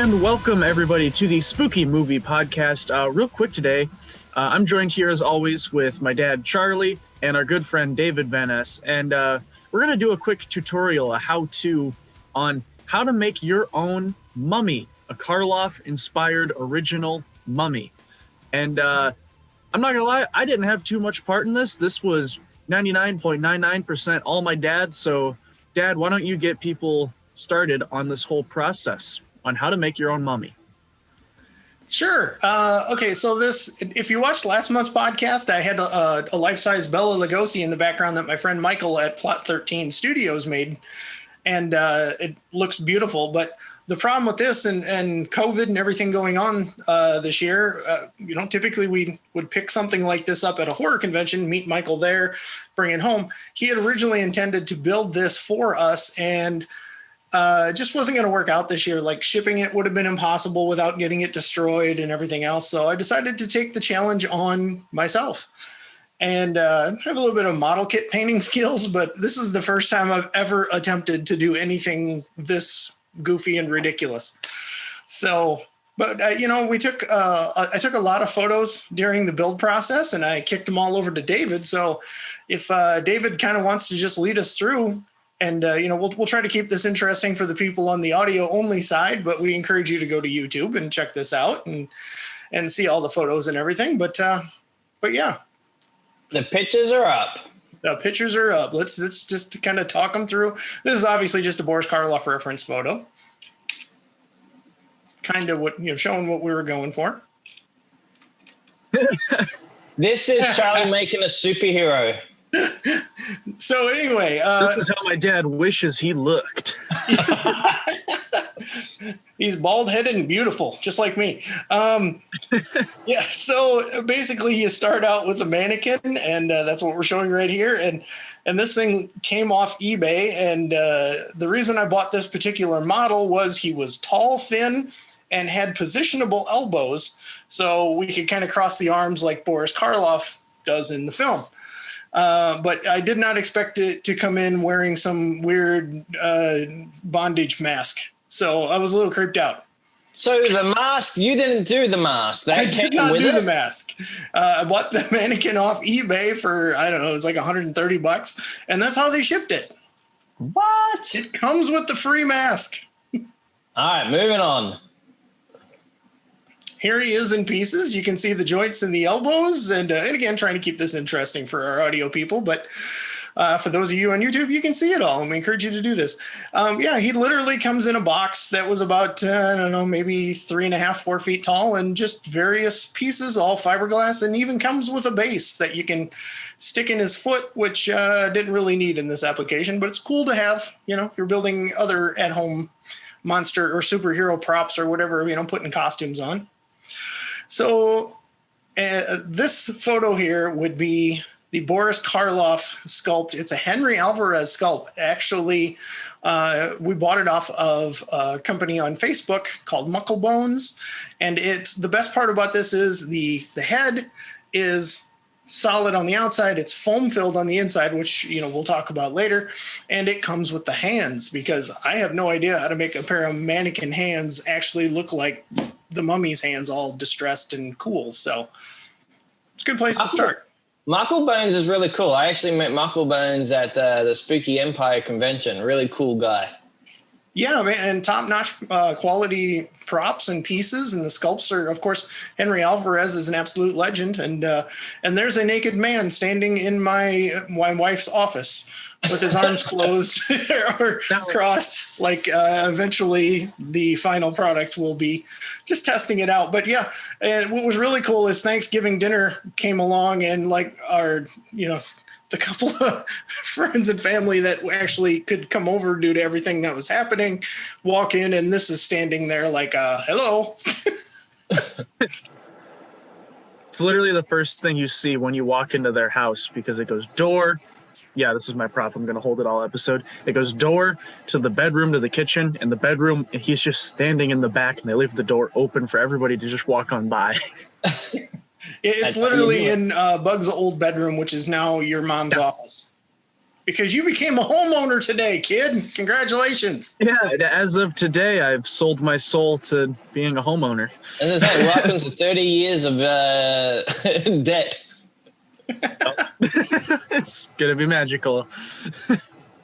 And welcome, everybody, to the Spooky Movie Podcast. Real quick today, I'm joined here, as always, with my dad, Charlie, and our good friend, David Van Ness. And we're going to do a quick tutorial, a how-to, on how to make your own mummy, a Karloff-inspired original mummy. And I'm not going to lie, I didn't have too much part in this. This was 99.99% all my dad. So, Dad, why don't you get people started on this whole process on how to make your own mummy? Sure. Okay, so if you watched last month's podcast, I had a life-size Bela Lugosi in the background that my friend Michael at Plot 13 Studios made, and it looks beautiful. But the problem with this and COVID and everything going on this year, typically we would pick something like this up at a horror convention, meet Michael there, bring it home. He had originally intended to build this for us, and it just wasn't going to work out this year. Like, shipping it would have been impossible without getting it destroyed and everything else. So I decided to take the challenge on myself and have a little bit of model kit painting skills. But this is the first time I've ever attempted to do anything this goofy and ridiculous. So, but I took a lot of photos during the build process, and I kicked them all over to David. So if David kind of wants to just lead us through. And, we'll try to keep this interesting for the people on the audio only side, but we encourage you to go to YouTube and check this out and see all the photos and everything. But yeah. The pictures are up. The pictures are up. Let's just kind of talk them through. This is obviously just a Boris Karloff reference photo. Kind of showing what we were going for. This is Charlie making a superhero. So anyway, this is how my dad wishes he looked. He's bald-headed and beautiful, just like me. Yeah. So basically, you start out with a mannequin, and that's what we're showing right here. And this thing came off eBay, and the reason I bought this particular model was he was tall, thin, and had positionable elbows, so we could kind of cross the arms like Boris Karloff does in the film. But I did not expect it to come in wearing some weird bondage mask. So I was a little creeped out. So the mask, you didn't do the mask. I did not do the mask. I bought the mannequin off eBay for, I don't know, it was like $130. And that's how they shipped it. What? It comes with the free mask. All right, moving on. Here he is in pieces. You can see the joints and the elbows. And again, trying to keep this interesting for our audio people. But for those of you on YouTube, you can see it all. And we encourage you to do this. He literally comes in a box that was about, maybe 3.5, 4 feet tall, and just various pieces, all fiberglass, and even comes with a base that you can stick in his foot, which didn't really need in this application. But it's cool to have, if you're building other at-home monster or superhero props or whatever, putting costumes on. So this photo here would be the Boris Karloff sculpt. It's a Henry Alvarez sculpt. Actually, we bought it off of a company on Facebook called Muckle Bones. And the best part about this is the head is solid on the outside. It's foam filled on the inside, which, we'll talk about later. And it comes with the hands, because I have no idea how to make a pair of mannequin hands actually look like the mummy's hands, all distressed and cool. So it's a good place to start. Muckle Bones is really cool. I actually met Muckle Bones at the Spooky Empire convention. Really cool guy. Yeah, man, and top-notch quality props and pieces, and the sculpts are, of course, Henry Alvarez is an absolute legend, and there's a naked man standing in my wife's office with his arms closed or crossed. Like eventually, the final product will be just testing it out. But yeah, and what was really cool is Thanksgiving dinner came along, and like our the couple of friends and family that actually could come over due to everything that was happening, walk in, and this is standing there like, hello. It's literally the first thing you see when you walk into their house, because it goes door. Yeah, this is my prop. I'm going to hold it all episode. It goes door to the bedroom to the kitchen, and the bedroom, he's just standing in the back, and they leave the door open for everybody to just walk on by. It's literally in Bug's old bedroom, which is now your mom's office. because you became a homeowner today, kid. Congratulations. Yeah, as of today, I've sold my soul to being a homeowner. And it's like, welcome to 30 years of debt. It's going to be magical. But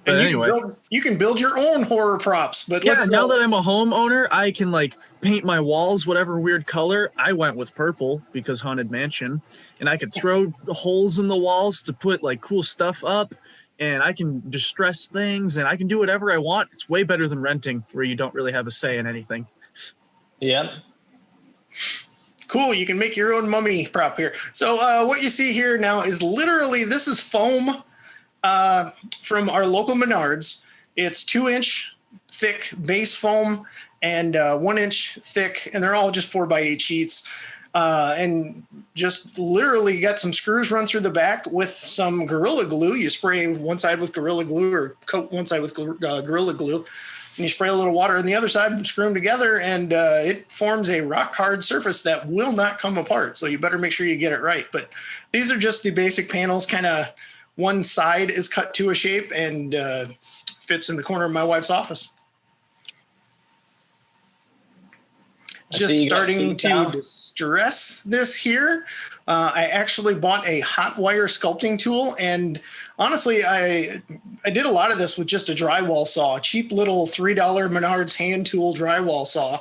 And anyway. you can build your own horror props. But yeah, now that I'm a homeowner, I can like paint my walls whatever weird color. I went with purple because Haunted Mansion, and I could throw holes in the walls to put like cool stuff up, and I can distress things, and I can do whatever I want. It's way better than renting where you don't really have a say in anything. Yep. Cool. You can make your own mummy prop here. So what you see here now is literally, this is foam from our local Menards. It's 2-inch thick base foam and 1-inch thick, and they're all just 4x8 sheets. And just literally got some screws run through the back with some Gorilla Glue. You spray one side with Gorilla Glue or coat one side with Gorilla Glue, and you spray a little water on the other side, screw them together, and it forms a rock hard surface that will not come apart. So you better make sure you get it right. But these are just the basic panels. Kind of one side is cut to a shape and fits in the corner of my wife's office. Just starting to distress this here. I actually bought a hot wire sculpting tool, and honestly, I did a lot of this with just a drywall saw, a cheap little $3 Menards hand tool drywall saw,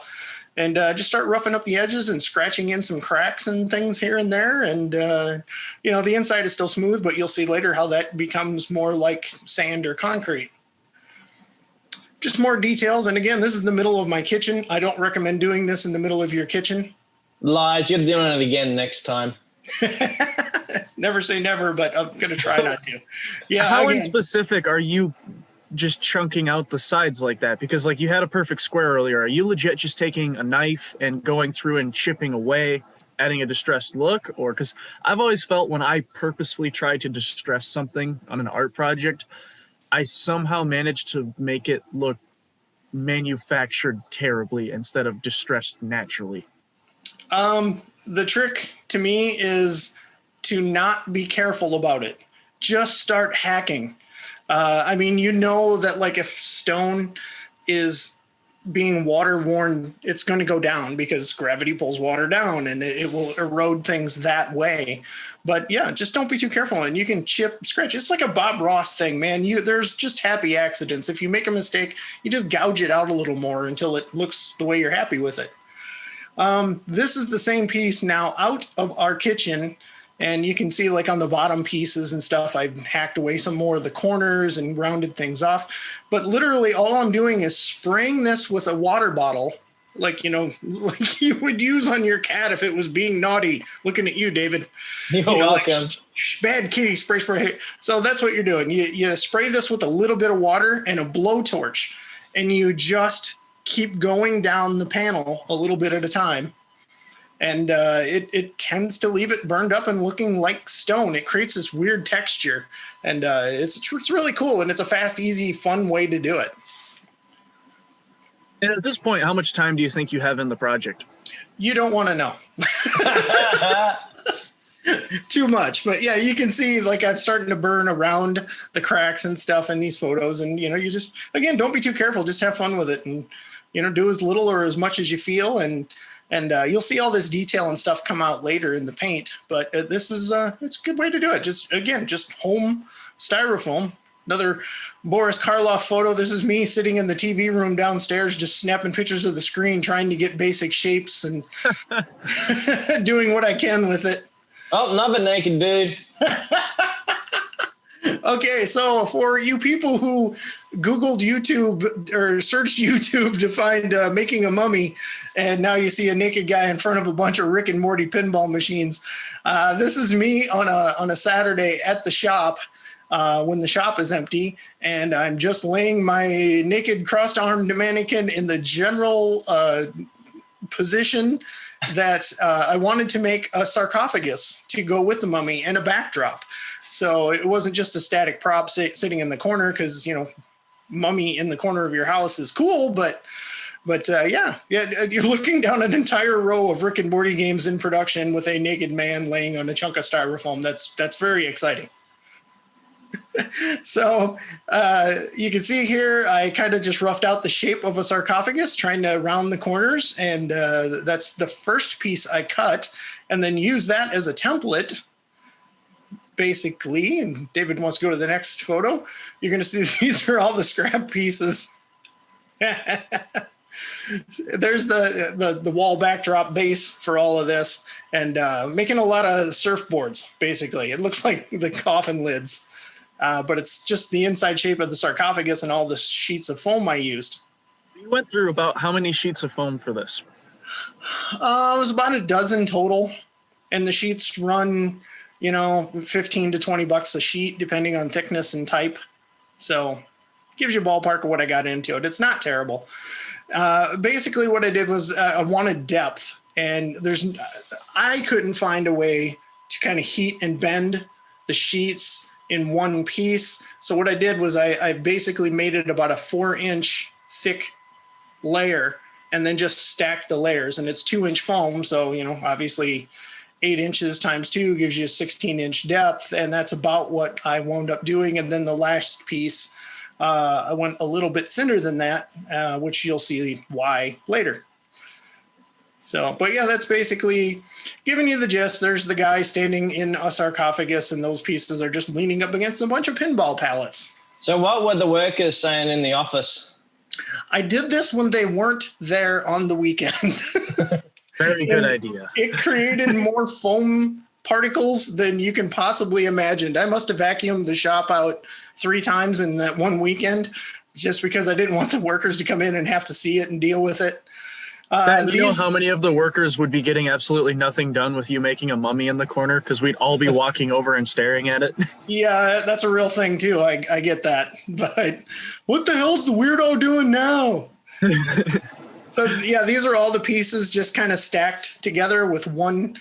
and just start roughing up the edges and scratching in some cracks and things here and there. And the inside is still smooth, but you'll see later how that becomes more like sand or concrete. Just more details. And again, this is the middle of my kitchen. I don't recommend doing this in the middle of your kitchen. Lies. You're doing it again next time. Never say never, but I'm going to try not to. Yeah. How in specific are you just chunking out the sides like that? Because like you had a perfect square earlier. Are you legit just taking a knife and going through and chipping away, adding a distressed look? Or because I've always felt when I purposefully try to distress something on an art project, I somehow managed to make it look manufactured terribly instead of distressed naturally. The trick to me is to not be careful about it. Just start hacking. That like if stone is being water worn, it's going to go down because gravity pulls water down and it will erode things that way. But yeah, just don't be too careful, and you can chip, scratch. It's like a Bob Ross thing, man. There's just happy accidents. If you make a mistake, you just gouge it out a little more until it looks the way you're happy with it. This is the same piece now out of our kitchen, and you can see like on the bottom pieces and stuff, I've hacked away some more of the corners and rounded things off. But literally all I'm doing is spraying this with a water bottle, like you would use on your cat if it was being naughty. Looking at you, David. You're welcome. Like, bad kitty, spray. So that's what you're doing. You spray this with a little bit of water and a blowtorch, and you just keep going down the panel a little bit at a time. And it tends to leave it burned up and looking like stone. It creates this weird texture, and it's really cool. And it's a fast, easy, fun way to do it. And at this point, how much time do you think you have in the project? You don't want to know. Too much. But yeah, you can see like I'm starting to burn around the cracks and stuff in these photos. And, you just, again, don't be too careful. Just have fun with it and, do as little or as much as you feel. And you'll see all this detail and stuff come out later in the paint. But this is it's a good way to do it. Just home styrofoam. Another Boris Karloff photo. This is me sitting in the TV room downstairs, just snapping pictures of the screen, trying to get basic shapes and doing what I can with it. Oh, another naked dude. Okay, so for you people who Googled YouTube or searched YouTube to find making a mummy, and now you see a naked guy in front of a bunch of Rick and Morty pinball machines. This is me on a Saturday at the shop when the shop is empty, and I'm just laying my naked crossed-armed mannequin in the general position that I wanted to make a sarcophagus to go with the mummy and a backdrop. So it wasn't just a static prop sitting in the corner because, mummy in the corner of your house is cool. But yeah, you're looking down an entire row of Rick and Morty games in production with a naked man laying on a chunk of styrofoam. That's very exciting. So you can see here, I kind of just roughed out the shape of a sarcophagus, trying to round the corners. And that's the first piece I cut, and then use that as a template, basically. And David wants to go to the next photo. You're going to see these are all the scrap pieces. There's the wall backdrop base for all of this, and making a lot of surfboards, basically. It looks like the coffin lids. But it's just the inside shape of the sarcophagus and all the sheets of foam I used. You went through about how many sheets of foam for this? It was about a dozen total. And the sheets run, $15 to $20 a sheet, depending on thickness and type. So gives you a ballpark of what I got into it. It's not terrible. Basically what I did was I wanted depth, and I couldn't find a way to kind of heat and bend the sheets in one piece. So what I did was I basically made it about a 4-inch thick layer, and then just stacked the layers. And it's 2-inch foam, so obviously 8 inches times 2 gives you a 16-inch depth, and that's about what I wound up doing. And then the last piece, I went a little bit thinner than that, which you'll see why later. So, but yeah, that's basically giving you the gist. There's the guy standing in a sarcophagus, and those pieces are just leaning up against a bunch of pinball pallets. So what were the workers saying in the office? I did this when they weren't there on the weekend. Very good idea. It created more foam particles than you can possibly imagine. I must have vacuumed the shop out 3 times in that one weekend, just because I didn't want the workers to come in and have to see it and deal with it. You know how many of the workers would be getting absolutely nothing done with you making a mummy in the corner, because we'd all be walking over and staring at it? Yeah, that's a real thing too. I get that. But what the hell's the weirdo doing now? So yeah, these are all the pieces just kind of stacked together with one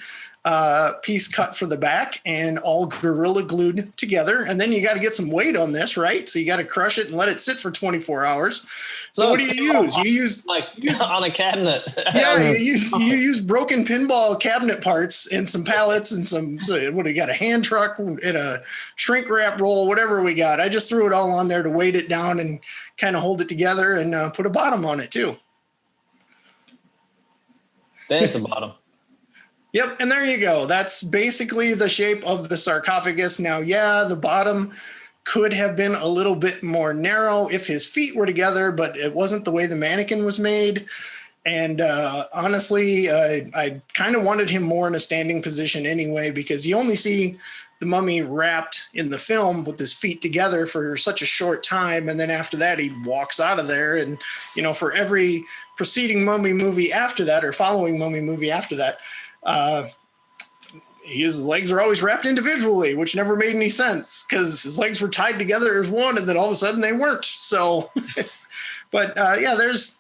piece cut for the back, and all Gorilla glued together. And then you got to get some weight on this, right? So you got to crush it and let it sit for 24 hours. So what do you use? You use on a cabinet. Yeah, you use broken pinball cabinet parts and some pallets and what do you got? A hand truck and a shrink wrap roll, whatever we got. I just threw it all on there to weight it down and kind of hold it together, and put a bottom on it too. There's the bottom. Yep, and there you go. That's basically the shape of the sarcophagus. Now, yeah, the bottom could have been a little bit more narrow if his feet were together, but it wasn't the way the mannequin was made. And honestly, I kind of wanted him more in a standing position anyway, because you only see the mummy wrapped in the film with his feet together for such a short time. And then after that, he walks out of there. And, for every preceding mummy movie after that, or following mummy movie after that, his legs are always wrapped individually, which never made any sense, because his legs were tied together as one, and then all of a sudden they weren't. So, but yeah, there's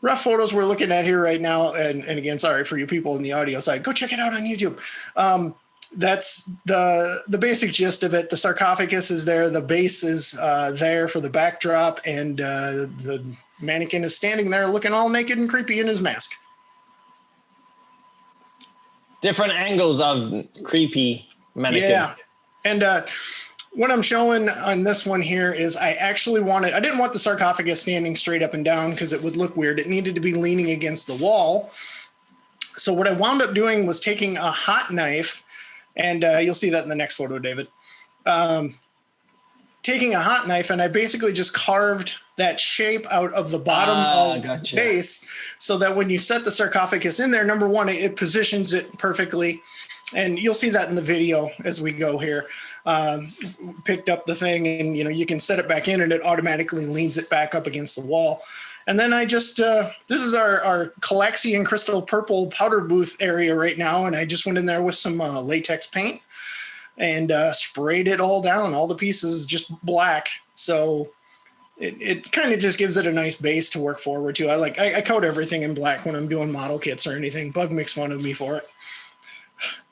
rough photos we're looking at here right now. And again, sorry for you people in the audio side, go check it out on YouTube. That's the basic gist of it. The sarcophagus is there. The base is there for the backdrop, and the mannequin is standing there looking all naked and creepy in his mask. Different angles of creepy mannequin. Yeah. And what I'm showing on this one here is I didn't want the sarcophagus standing straight up and down, because it would look weird. It needed to be leaning against the wall. So what I wound up doing was taking a hot knife, and you'll see that in the next photo, David. Taking a hot knife, and I basically just carved that shape out of the bottom of the base, so that when you set the sarcophagus in there, number one, it positions it perfectly. And you'll see that in the video as we go here. Picked up the thing, and you can set it back in, and it automatically leans it back up against the wall. And then I just, this is our Calaxian crystal purple powder booth area right now. And I just went in there with some latex paint and sprayed it all down, all the pieces just black. So it kind of just gives it a nice base to work forward to. I coat everything in black when I'm doing model kits or anything. Bug makes fun of me for it.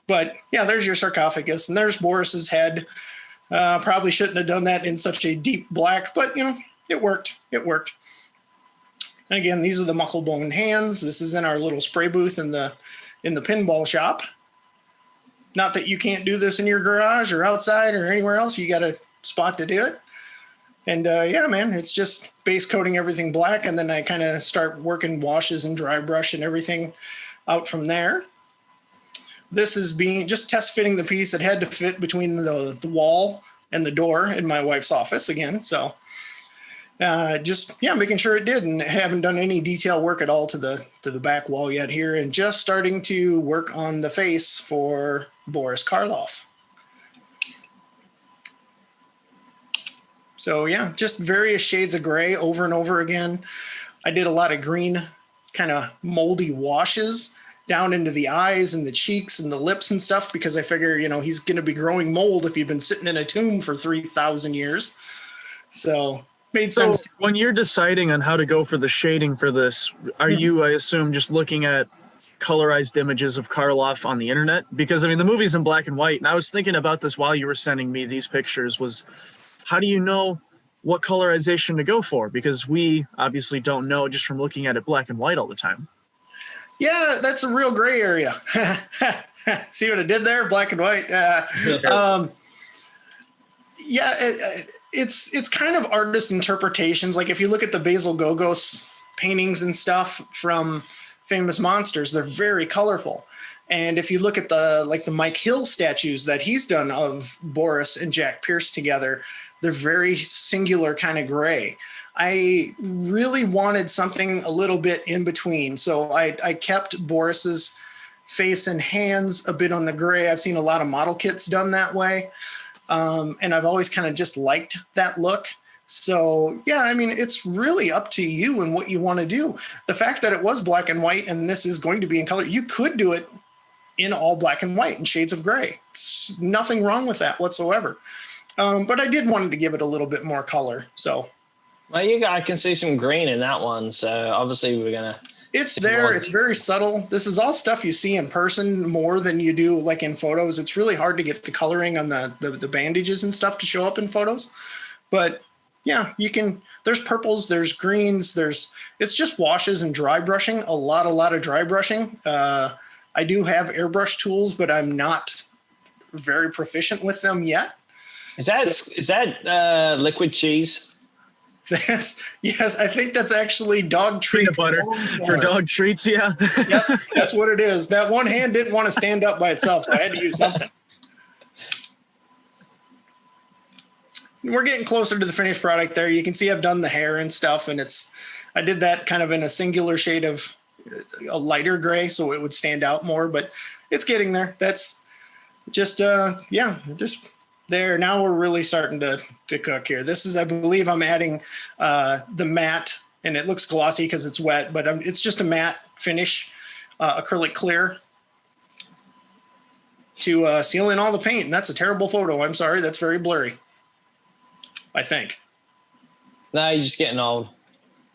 But yeah, there's your sarcophagus, and there's Boris's head. Probably shouldn't have done that in such a deep black, but it worked. It worked. And again, these are the muckle-boned hands. This is in our little spray booth in the pinball shop. Not that you can't do this in your garage or outside or anywhere else. You got to spot to do it. And yeah, man, it's just base coating everything black. And then I kind of start working washes and dry brush and everything out from there. This is being just test fitting the piece. It had to fit between the wall and the door in my wife's office again. So just, yeah, making sure it did, and haven't done any detail work at all to the back wall yet here, and just starting to work on the face for Boris Karloff. So yeah, just various shades of gray over and over again. I did a lot of green kind of moldy washes down into the eyes and the cheeks and the lips and stuff, because I figure, he's going to be growing mold if you've been sitting in a tomb for 3,000 years. So made sense. So when you're deciding on how to go for the shading for this, are you, I assume, just looking at colorized images of Karloff on the internet? Because I mean, the movie's in black and white, and I was thinking about this while you were sending me these pictures, was how do you know what colorization to go for? Because we obviously don't know just from looking at it black and white all the time. Yeah, that's a real gray area. See what I did there? Black and white. It's kind of artist interpretations. Like if you look at the Basil Gogos paintings and stuff from Famous Monsters, they're very colorful. And if you look at the Mike Hill statues that he's done of Boris and Jack Pierce together, they're very singular kind of gray. I really wanted something a little bit in between. So I kept Boris's face and hands a bit on the gray. I've seen a lot of model kits done that way. And I've always kind of just liked that look. So yeah, I mean, it's really up to you and what you want to do. The fact that it was black and white and this is going to be in color, you could do it in all black and white and shades of gray. It's nothing wrong with that whatsoever. But I did want to give it a little bit more color. So, well, I can see some green in that one. So obviously we're gonna. It's there. It's very subtle. This is all stuff you see in person more than you do like in photos. It's really hard to get the coloring on the bandages and stuff to show up in photos. But yeah, you can. There's purples. There's greens. It's just washes and dry brushing. A lot of dry brushing. I do have airbrush tools, but I'm not very proficient with them yet. Is that liquid cheese? Yes, I think that's actually dog treat. Peanut butter for dog treats, yeah. Yep, that's what it is. That one hand didn't want to stand up by itself, so I had to use something. We're getting closer to the finished product there. You can see I've done the hair and stuff, and I did that kind of in a singular shade of a lighter gray, so it would stand out more, but it's getting there. That's just, just there. Now we're really starting to cook here. This is, I believe I'm adding the matte, and it looks glossy because it's wet, but it's just a matte finish, acrylic clear to seal in all the paint. And that's a terrible photo. I'm sorry. That's very blurry, I think. No, you're just getting old.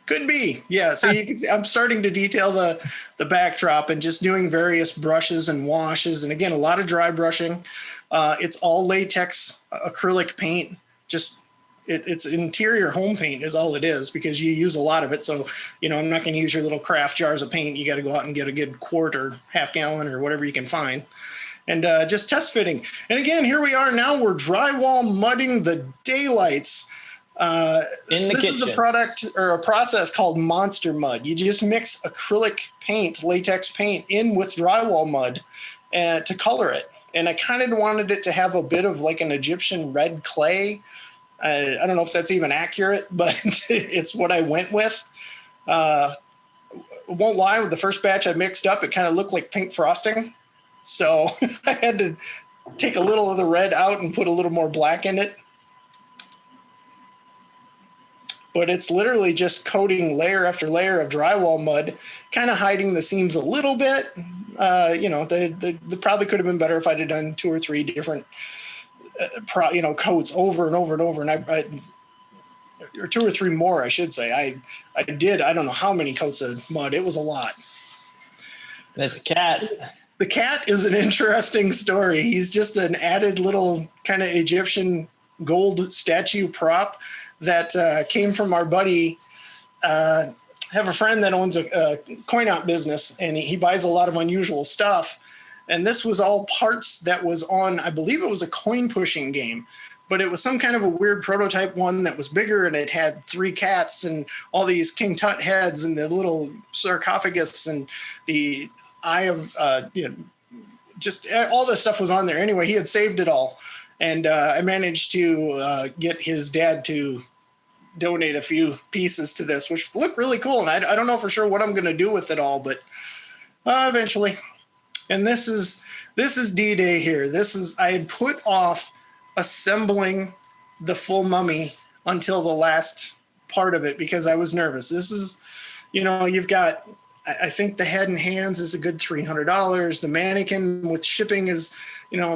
Could be. Yeah. So you can see I'm starting to detail the backdrop and just doing various brushes and washes. And again, a lot of dry brushing. It's all latex acrylic paint. Just it's interior home paint is all it is, because you use a lot of it. So, I'm not going to use your little craft jars of paint. You got to go out and get a good quart or half gallon or whatever you can find. And just test fitting. And again, here we are now. We're drywall mudding the daylights. This is a product or a process called Monster Mud. You just mix acrylic paint, latex paint in with drywall mud to color it. And I kind of wanted it to have a bit of like an Egyptian red clay. I don't know if that's even accurate, but it's what I went with. Won't lie, with the first batch I mixed up, it kind of looked like pink frosting. So I had to take a little of the red out and put a little more black in it. But it's literally just coating layer after layer of drywall mud, kind of hiding the seams a little bit. They probably could have been better if I'd have done 2 or 3 different, coats over and over and over. And or 2 or 3 more, I should say. I did, I don't know how many coats of mud. It was a lot. There's a cat. The cat is an interesting story. He's just an added little kind of Egyptian gold statue prop that came from our buddy. Have a friend that owns a coin op business, and he buys a lot of unusual stuff. And this was all parts that was on, I believe it was a coin pushing game but it was some kind of a weird prototype one that was bigger, and it had 3 cats and all these King Tut heads and the little sarcophagus and the eye of, just all this stuff was on there. Anyway, he had saved it all. And I managed to get his dad to donate a few pieces to this, which look really cool. And I don't know for sure what I'm going to do with it all, but eventually. And this is D-Day here. I had put off assembling the full mummy until the last part of it because I was nervous. This is, you've got, I think the head and hands is a good $300. The mannequin with shipping is,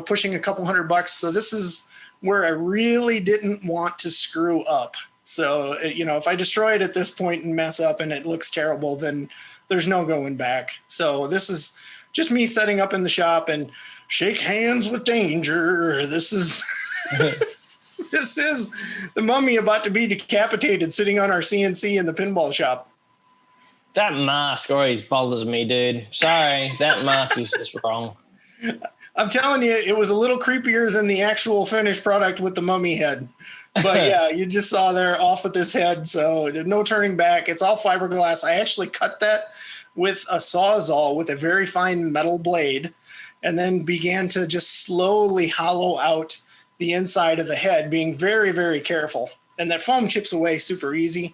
pushing a couple $100. So this is where I really didn't want to screw up. So, if I destroy it at this point and mess up and it looks terrible, then there's no going back. So this is just me setting up in the shop and shake hands with danger. This is this is the mummy about to be decapitated sitting on our CNC in the pinball shop. That mask always bothers me, dude. Sorry, that mask is just wrong. I'm telling you, it was a little creepier than the actual finished product with the mummy head. But yeah, you just saw there off with this head, so no turning back. It's all fiberglass. I actually cut that with a Sawzall with a very fine metal blade, and then began to just slowly hollow out the inside of the head, being very, very careful. And that foam chips away super easy.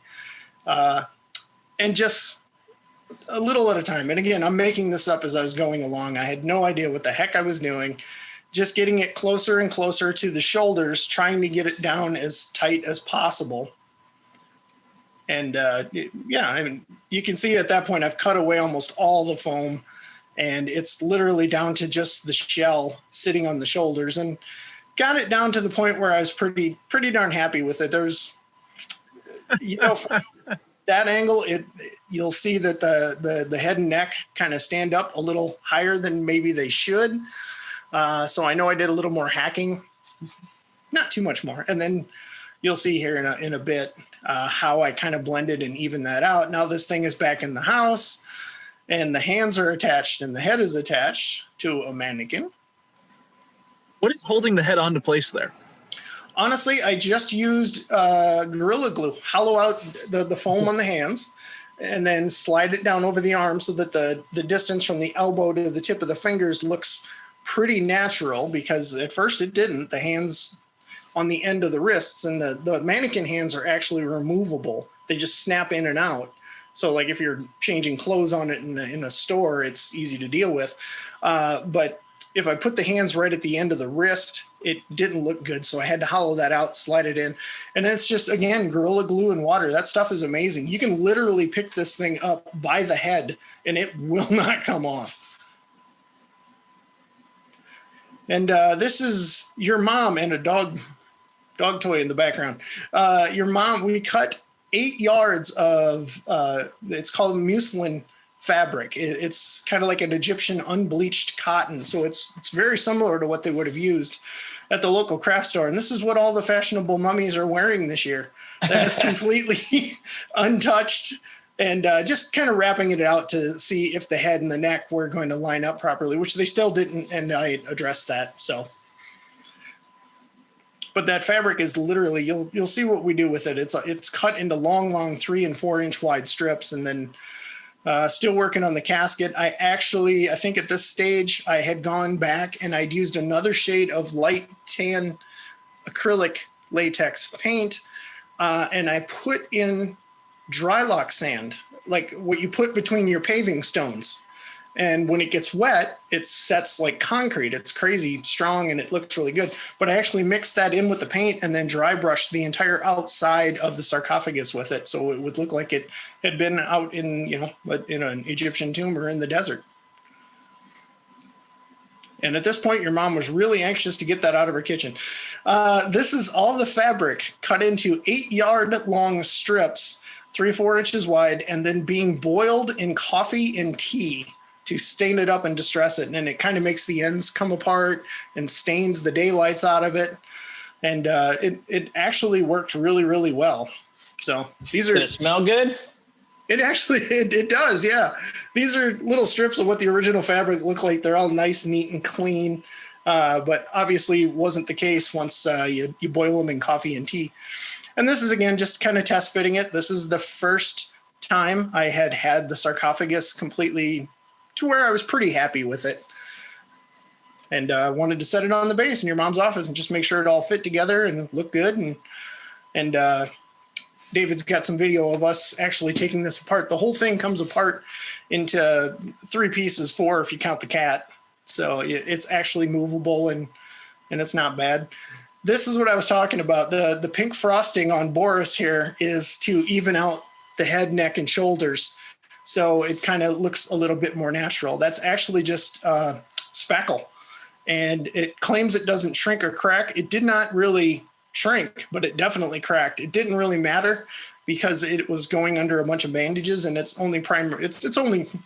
And just a little at a time. And again, I'm making this up as I was going along. I had no idea what the heck I was doing. Just getting it closer and closer to the shoulders, trying to get it down as tight as possible. And you can see at that point, I've cut away almost all the foam, and it's literally down to just the shell sitting on the shoulders, and got it down to the point where I was pretty darn happy with it. There's, from that angle, you'll see that the head and neck kind of stand up a little higher than maybe they should. So I know I did a little more hacking, not too much more. And then you'll see here in a bit how I kind of blended and evened that out. Now this thing is back in the house, and the hands are attached and the head is attached to a mannequin. What is holding the head onto place there? Honestly, I just used Gorilla Glue, hollow out the foam on the hands, and then slide it down over the arm so that the distance from the elbow to the tip of the fingers looks pretty natural, because at first it didn't. The hands on the end of the wrists and the mannequin hands are actually removable. They just snap in and out. So like if you're changing clothes on it in a store, it's easy to deal with. But if I put the hands right at the end of the wrist, it didn't look good. So I had to hollow that out, slide it in. And it's just, again, Gorilla Glue and water. That stuff is amazing. You can literally pick this thing up by the head and it will not come off. And this is your mom and a dog toy in the background. Your mom, we cut 8 yards of, it's called muslin fabric. It's kind of like an Egyptian unbleached cotton. So it's very similar to what they would have used at the local craft store. And this is what all the fashionable mummies are wearing this year. That is completely untouched, and just kind of wrapping it out to see if the head and the neck were going to line up properly, which they still didn't. And I addressed that. So, but that fabric is literally, you'll see what we do with it. It's cut into long 3 and 4 inch wide strips, and then still working on the casket. I think at this stage I had gone back and I'd used another shade of light tan acrylic latex paint, and I put in dry lock sand, like what you put between your paving stones. And when it gets wet, it sets like concrete. It's crazy strong and it looks really good. But I actually mixed that in with the paint and then dry brushed the entire outside of the sarcophagus with it. So it would look like it had been out in an Egyptian tomb or in the desert. And at this point, your mom was really anxious to get that out of her kitchen. This is all the fabric cut into 8-yard long strips, 3-4 inches wide, and then being boiled in coffee and tea to stain it up and distress it. And then it kind of makes the ends come apart and stains the daylights out of it. And it actually worked really, really well. So these are... Did it smell good? It actually, it does, yeah. These are little strips of what the original fabric looked like. They're all nice, neat, and clean. but obviously wasn't the case once you boil them in coffee and tea. And this is, again, just kind of test fitting it. This is the first time I had the sarcophagus completely to where I was pretty happy with it. And wanted to set it on the base in your mom's office and just make sure it all fit together and looked good. And David's got some video of us actually taking this apart. The whole thing comes apart into 3 pieces, 4 if you count the cat. So it's actually movable and it's not bad. This is what I was talking about. The pink frosting on Boris here is to even out the head, neck, and shoulders. So it kind of looks a little bit more natural. That's actually just spackle. And it claims it doesn't shrink or crack. It did not really shrink, but it definitely cracked. It didn't really matter because it was going under a bunch of bandages, and its only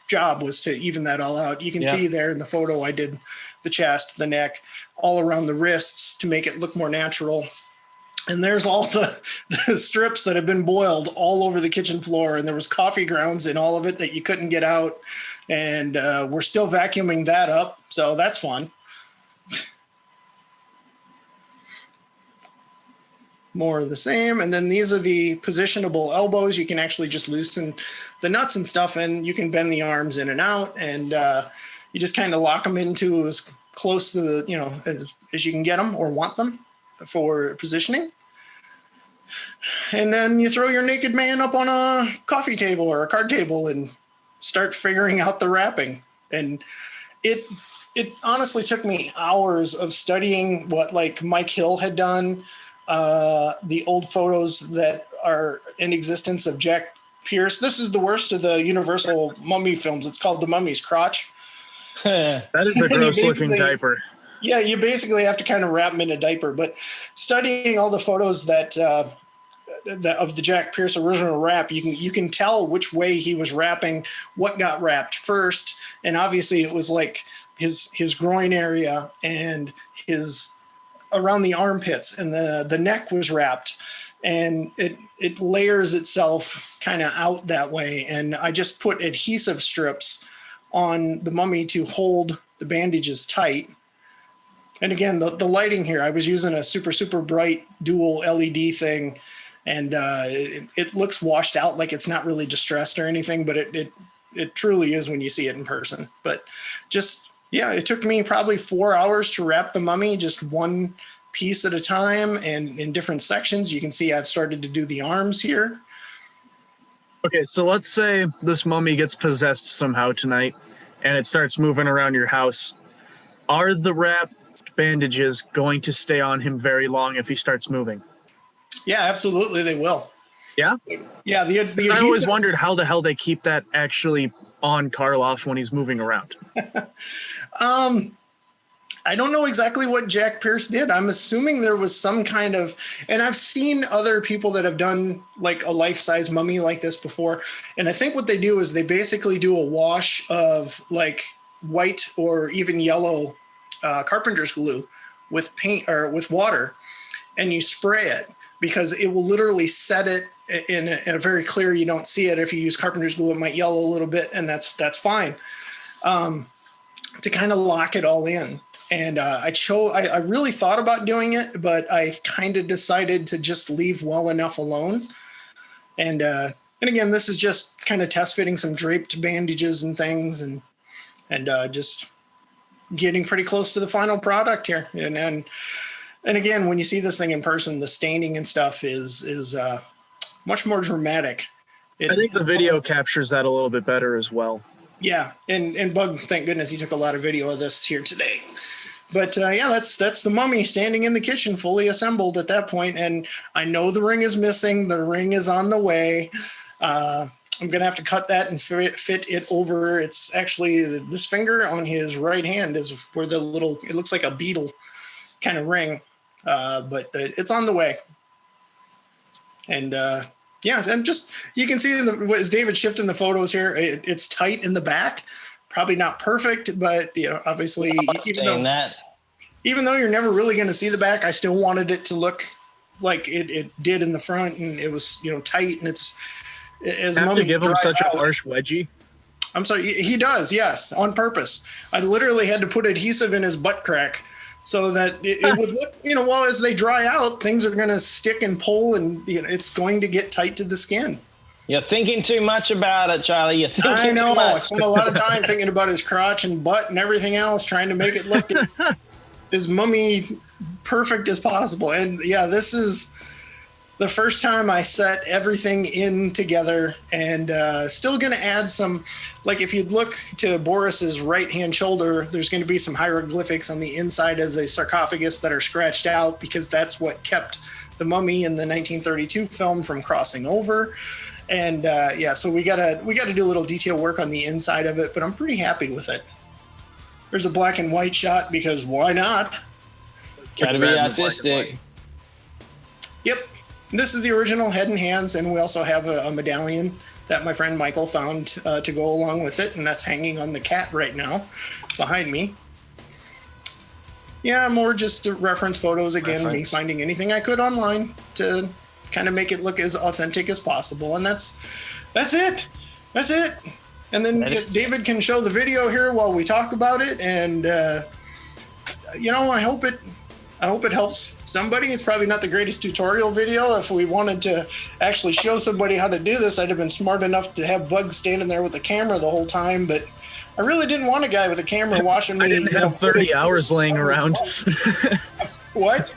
job was to even that all out. You can see there in the photo I did the chest, the neck, all around the wrists to make it look more natural. And there's all the strips that have been boiled all over the kitchen floor, and there was coffee grounds in all of it that you couldn't get out. And we're still vacuuming that up, so that's fun. More of the same. And then these are the positionable elbows. You can actually just loosen the nuts and stuff, and you can bend the arms in and out, and you just kind of lock them into as close to the, as you can get them or want them for positioning. And then you throw your naked man up on a coffee table or a card table and start figuring out the wrapping. And it honestly took me hours of studying what like Mike Hill had done, the old photos that are in existence of Jack Pierce. This is the worst of the Universal mummy films. It's called The Mummy's Crotch. That is a gross looking diaper. Yeah, you basically have to kind of wrap him in a diaper. But studying all the photos that of the Jack Pierce original wrap, you can tell which way he was wrapping, what got wrapped first, and obviously it was like his groin area and his around the armpits, and the neck was wrapped, and it layers itself kind of out that way. And I just put adhesive strips on the mummy to hold the bandages tight. And again, the lighting here, I was using a super bright dual LED thing, and it looks washed out, like it's not really distressed or anything, but it truly is when you see it in person. But just, yeah, it took me probably 4 hours to wrap the mummy, just one piece at a time and in different sections. You can see I've started to do the arms here. Okay, so let's say this mummy gets possessed somehow tonight and it starts moving around your house. Are the wrapped bandages going to stay on him very long if he starts moving? Yeah, absolutely, they will. Yeah? Yeah, the I always wondered how the hell they keep that actually on Karloff when he's moving around. I don't know exactly what Jack Pierce did. I'm assuming there was some kind of, and I've seen other people that have done like a life-size mummy like this before. And I think what they do is they basically do a wash of like white or even yellow carpenter's glue with paint or with water, and you spray it because it will literally set it in a very clear, you don't see it. If you use carpenter's glue, it might yellow a little bit, and that's fine, to kind of lock it all in. And I really thought about doing it, but I kind of decided to just leave well enough alone. And again, this is just kind of test fitting some draped bandages and things, and just getting pretty close to the final product here. And again, when you see this thing in person, the staining and stuff is much more dramatic. I think the video captures that a little bit better as well. Yeah, and Bug, thank goodness he took a lot of video of this here today. But yeah, that's the mummy standing in the kitchen, fully assembled at that point. And I know the ring is missing. The ring is on the way. I'm gonna have to cut that and fit it over. It's actually this finger on his right hand is where the little, it looks like a beetle kind of ring, but it's on the way. And yeah, and just, you can see as David shifting the photos here, it's tight in the back. Probably not perfect, but obviously, even though you're never really going to see the back, I still wanted it to look like it did in the front, and it was tight, and it's as have mummy to give him such out, a harsh wedgie. I'm sorry, he does, yes, on purpose. I literally had to put adhesive in his butt crack so that it would look, well, as they dry out, things are going to stick and pull, and it's going to get tight to the skin. You're thinking too much about it, Charlie. You're thinking I know. too much. I spent a lot of time thinking about his crotch and butt and everything else, trying to make it look as mummy perfect as possible. And yeah, this is the first time I set everything in together, and still going to add some, like if you'd look to Boris's right-hand shoulder, there's going to be some hieroglyphics on the inside of the sarcophagus that are scratched out, because that's what kept the mummy in the 1932 film from crossing over. And so we gotta do a little detail work on the inside of it, but I'm pretty happy with it. There's a black and white shot because why not? Gotta be artistic. Yep. This is the original head and hands, and we also have a medallion that my friend Michael found to go along with it, and that's hanging on the cat right now behind me. Yeah, more just to reference photos again, me finding anything I could online to kind of make it look as authentic as possible, and that's it. And then David can show the video here while we talk about it, and I hope it helps somebody. It's probably not the greatest tutorial video. If we wanted to actually show somebody how to do this, I'd have been smart enough to have Bug standing there with the camera the whole time, but I really didn't want a guy with a camera watching me. I didn't have 30 hours laying around. What?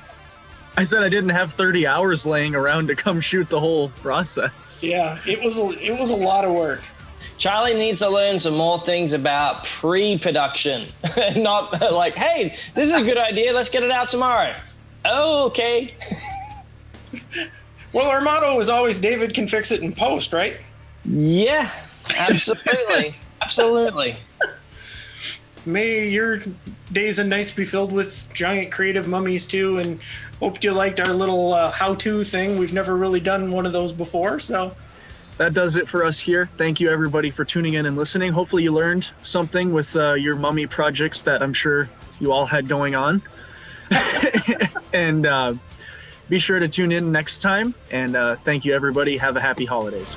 I said I didn't have 30 hours laying around to come shoot the whole process. Yeah, it was a lot of work. Charlie needs to learn some more things about pre-production. Not like, hey, this is a good idea. Let's get it out tomorrow. Oh, okay. Well, our motto is always David can fix it in post, right? Yeah, absolutely. Absolutely. May your days and nights be filled with giant creative mummies too, and hope you liked our little how-to thing. We've never really done one of those before, so that does it for us here. Thank you everybody for tuning in and listening. Hopefully you learned something with your mummy projects that I'm sure you all had going on. And be sure to tune in next time, and thank you everybody. Have a happy holidays.